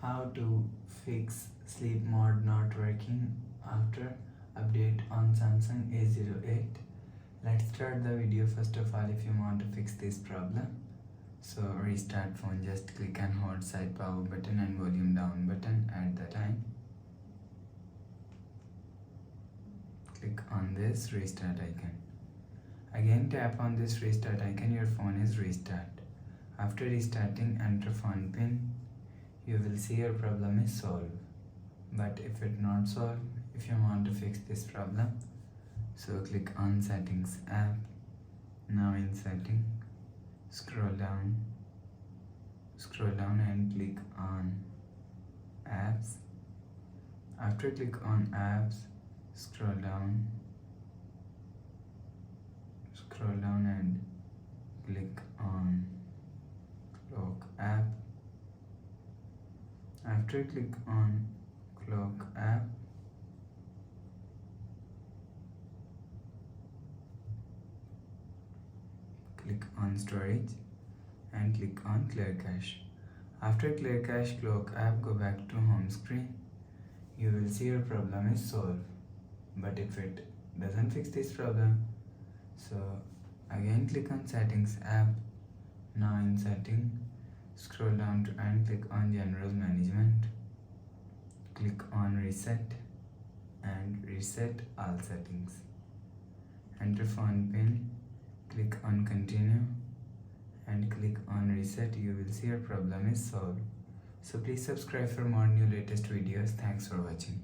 how to fix sleep mode not working after update on Samsung A08. Let's start the video. First of all, if you want to fix this problem, so restart phone, just click and hold side power button and volume down button at the time. Click on this restart icon. Again tap on this restart icon, your phone is restart. After restarting, enter phone pin. You will see your problem is solved. But if it not solved, if you want to fix this problem, so click on settings app. Now in setting, scroll down and click on apps. After click on apps, scroll down and click on clock app. After click on clock app, click on storage and click on clear cache. After clear cache clock app, go back to home screen. You will see your problem is solved. But if it doesn't fix this problem, so again click on settings app. Now in setting, scroll down to and click on general management. Click on reset and reset all settings. Enter phone pin, click on continue and click on reset. You will see your problem is solved. So please subscribe for more new latest videos. Thanks for watching.